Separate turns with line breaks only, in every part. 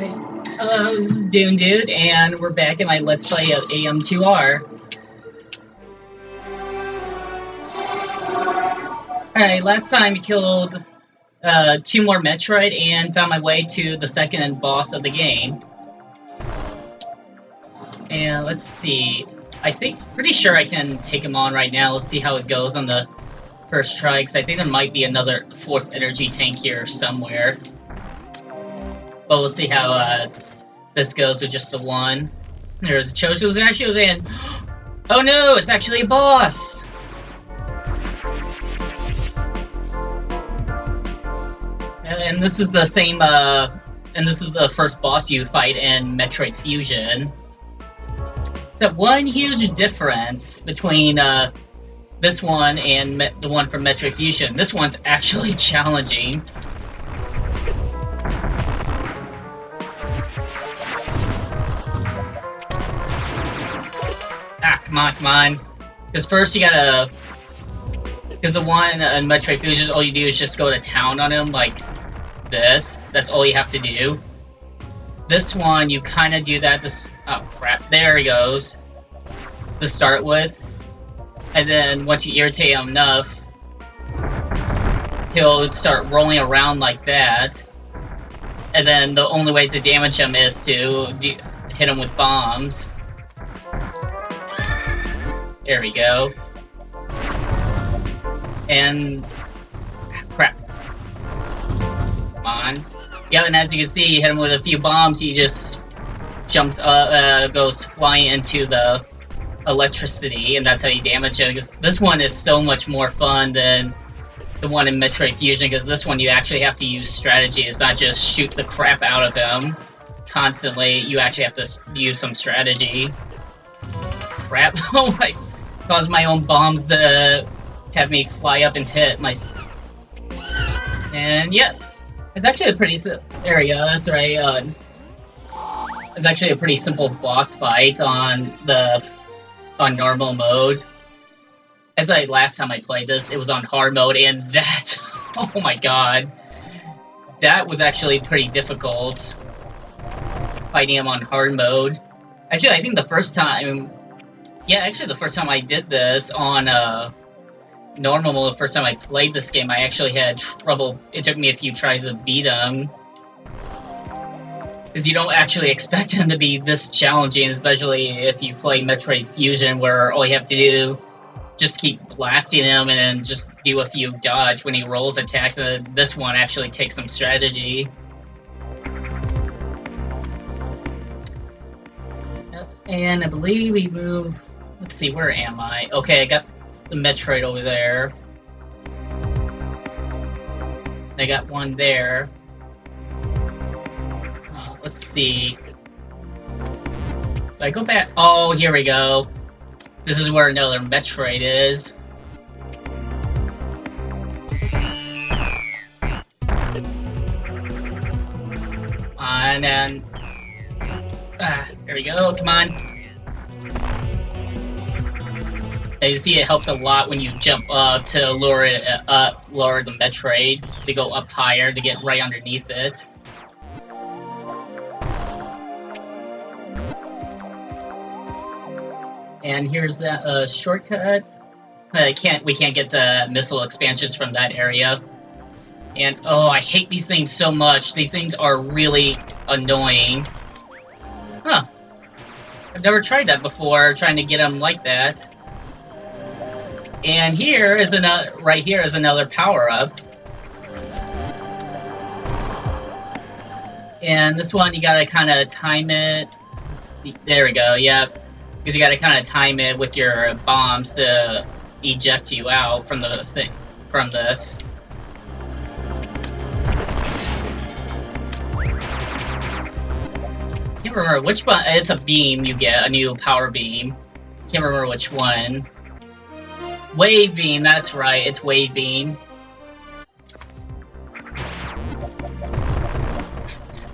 This is Dune Dude, and we're back in my Let's Play of AM2R. Alright, last time we killed 2 more Metroid and found my way to the second boss of the game. And let's see, pretty sure I can take him on right now. Let's see how it goes on the first try, because I think there might be another 4th energy tank here somewhere. But we'll see how this goes with just the one. There's a Chosen. Oh no, it's actually a boss! And this is the same, and this is the first boss you fight in Metroid Fusion. Except one huge difference between this one and the one from Metroid Fusion. This one's actually challenging. Come on. Because first you gotta... Because the one in Metroid Fusion, all you do is just go to town on him, like this. That's all you have to do. This one, you kind of do that. Oh crap, there he goes. To start with. And then once you irritate him enough, he'll start rolling around like that. And then the only way to damage him is to hit him with bombs. There we go. And... crap. Come on. Yeah, and as you can see, you hit him with a few bombs, he just jumps up, goes flying into the electricity, and that's how you damage him. This one is so much more fun than the one in Metroid Fusion, because this one you actually have to use strategy. It's not just shoot the crap out of him constantly. You actually have to use some strategy. Crap. Oh my... Cause my own bombs to have me fly up and hit my... And yeah, it's actually a pretty... There we go, that's right. It's actually a pretty simple boss fight on normal mode. As last time I played this, it was on hard mode, and that... Oh my god. That was actually pretty difficult. Fighting him on hard mode. Actually, I think the first time... Yeah, actually the first time I did this on normal mode, the first time I played this game, I actually had trouble. It took me a few tries to beat him. Because you don't actually expect him to be this challenging, especially if you play Metroid Fusion, where all you have to do just keep blasting him and then just do a few dodge when he rolls attacks. And this one actually takes some strategy. And I believe we move... Let's see, where am I? Okay, I got the Metroid over there. I got one there. Let's see. Do I go back? Oh, here we go. This is where another Metroid is. And then... there we go, come on. As you see, it helps a lot when you jump up to lure it up, lower the Metroid, to go up higher, to get right underneath it. And here's that shortcut. We can't get the missile expansions from that area. And oh, I hate these things so much. These things are really annoying. Huh. I've never tried that before, trying to get them like that. And here is another, right here is another power-up. And this one, you gotta kind of time it. Let's see, there we go, yep. Because you gotta kind of time it with your bombs to eject you out from the thing, from this. Can't remember which one. It's a beam you get, a new power beam. Can't remember which one. Wave beam, that's right, it's wave beam.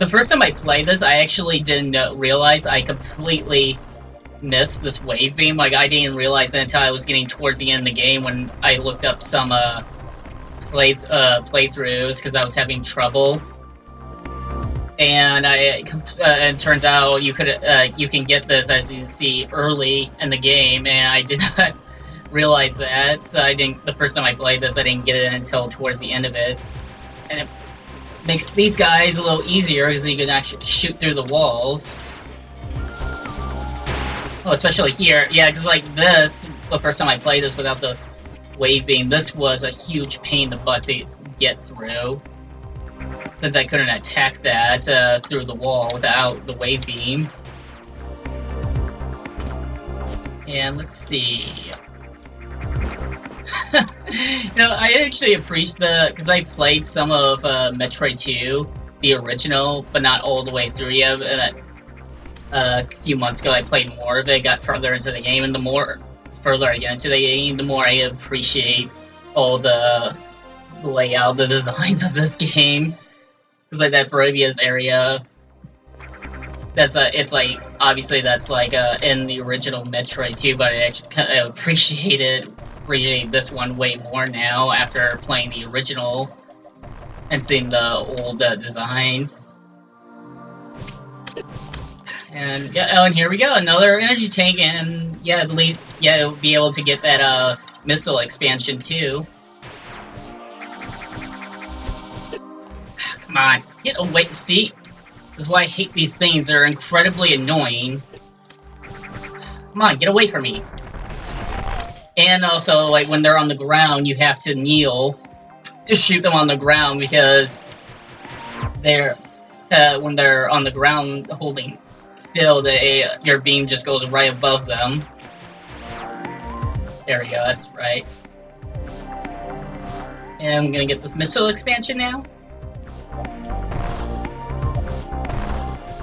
The first time I played this, I actually didn't realize I completely missed this wave beam. Like, I didn't realize it until I was getting towards the end of the game when I looked up some playthroughs because I was having trouble. and it turns out you can get this, as you can see, early in the game, and I did not realize that. So I didn't. The first time I played this, I didn't get it until towards the end of it, and it makes these guys a little easier because you can actually shoot through the walls. Oh, especially here, yeah, because like this, the first time I played this without the wave beam, this was a huge pain in the butt to get through, since I couldn't attack that through the wall without the wave beam. And let's see. I actually appreciate because I played some of Metroid 2, the original, but not all the way through yet. A few months ago, I played more of it, got further into the game, and the more further I get into the game, the more I appreciate all the layout, the designs of this game. Because like that previous area, it's like obviously that's like in the original Metroid 2, but I actually kind of appreciate this one way more now after playing the original and seeing the old designs. And yeah, oh, and here we go, another energy tank, and yeah, I believe it'll be able to get that missile expansion too. Come on, get away! See, this is why I hate these things. They're incredibly annoying. Come on, get away from me! And also, like when they're on the ground, you have to kneel to shoot them on the ground because they're when they're on the ground holding still, your beam just goes right above them. There we go, that's right. And I'm gonna get this missile expansion now.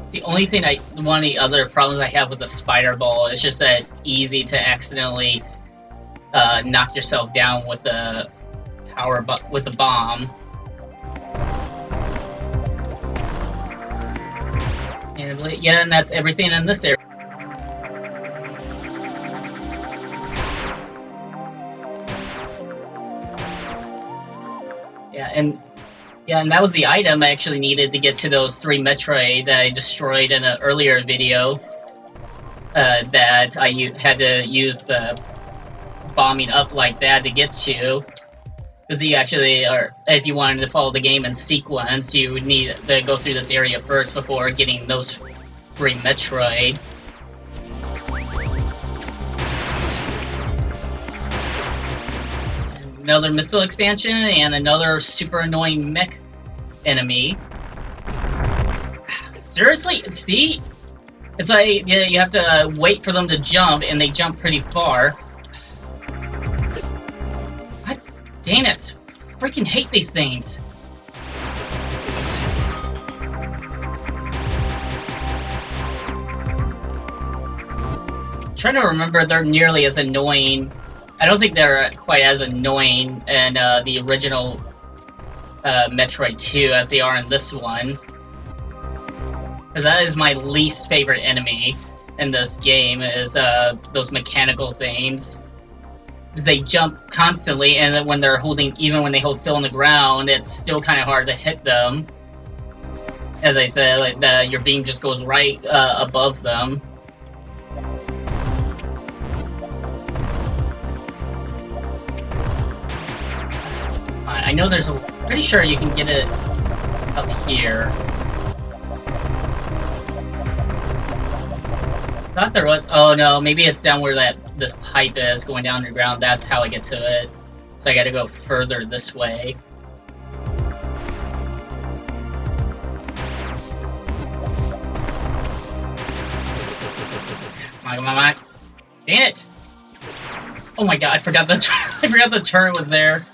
It's the only thing one of the other problems I have with the spider ball is just that it's easy to accidentally knock yourself down with the with the bomb. And yeah, and that's everything in this area. Yeah, and that was the item I actually needed to get to those 3 Metroid that I destroyed in an earlier video. That I had to use the bombing up like that to get to. Because you actually if you wanted to follow the game in sequence, you would need to go through this area first before getting those 3 Metroid. Another missile expansion and another super annoying mech enemy. Seriously? See? It's like you have to wait for them to jump, and they jump pretty far. God dang it. Freaking hate these things. I'm trying to remember, they're nearly as annoying. I don't think they're quite as annoying in the original Metroid 2 as they are in this one. Because that is my least favorite enemy in this game, is those mechanical things. Because they jump constantly, and then when they're even when they hold still on the ground, it's still kind of hard to hit them. As I said, like your beam just goes right above them. I know there's pretty sure you can get it up here. Thought there was. Oh no, maybe it's down where this pipe is going down underground. That's how I get to it. So I got to go further this way. Come on. Dang it! Oh my god, I forgot the turret was there.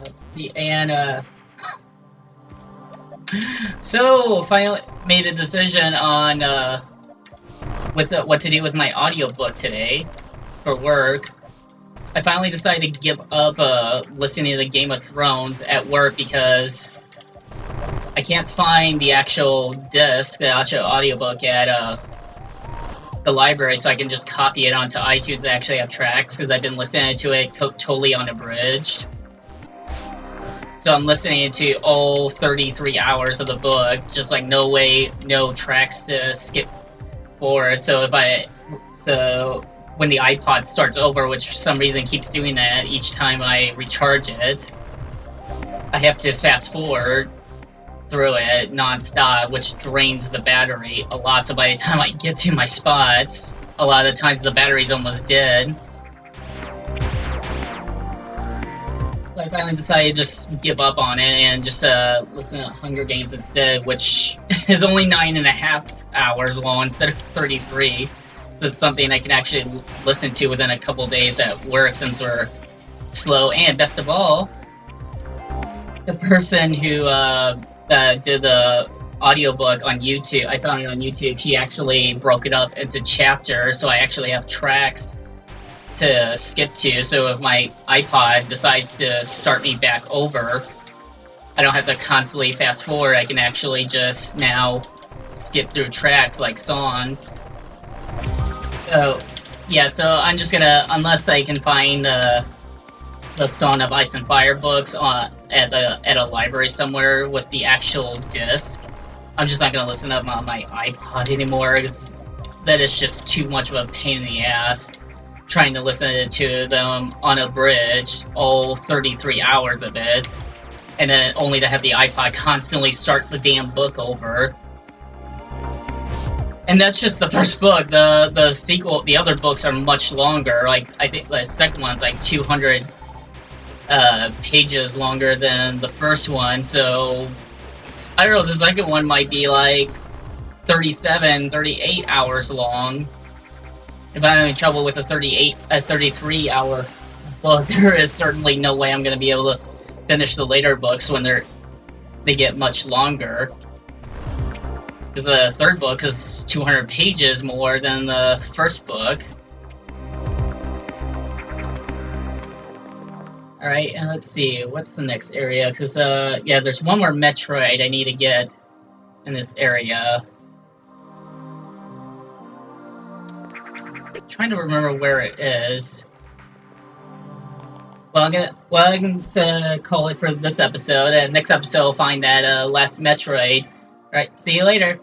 Let's see, and so finally made a decision on what to do with my audiobook today for work. I finally decided to give up listening to the Game of Thrones at work because I can't find the actual disc, the actual audiobook at the library, so I can just copy it onto iTunes and actually have tracks, because I've been listening to it totally unabridged. So I'm listening to all 33 hours of the book, just like no way, no tracks to skip forward. So when the iPod starts over, which for some reason keeps doing that each time I recharge it, I have to fast forward through it non-stop, which drains the battery a lot. So by the time I get to my spots, a lot of the times the battery's almost dead. I finally decided to just give up on it and just listen to Hunger Games instead, which is only 9.5 hours long instead of 33. So it's something I can actually listen to within a couple days at work since we're slow. And best of all, the person who did the audiobook on YouTube, I found it on YouTube, she actually broke it up into chapters, so I actually have tracks to skip to, so if my iPod decides to start me back over, I don't have to constantly fast forward. I can actually just now skip through tracks like songs. So yeah, so I'm just gonna, unless I can find the Song of Ice and Fire books at a library somewhere with the actual disc, I'm just not gonna listen to them on my iPod anymore, because that is just too much of a pain in the ass trying to listen to them on a bridge, all 33 hours of it, and then only to have the iPod constantly start the damn book over. And that's just the first book. The sequel, the other books are much longer. Like, I think the second one's like 200 pages longer than the first one, so I don't know, the second one might be like 37, 38 hours long. If I'm having trouble with a 33-hour book, there is certainly no way I'm going to be able to finish the later books when they get much longer. Because the third book is 200 pages more than the first book. Alright, and let's see, what's the next area? Because, yeah, there's one more Metroid I need to get in this area. Trying to remember where it is. Well, I can call it for this episode. And next episode, I'll find that last Metroid. Alright, see you later.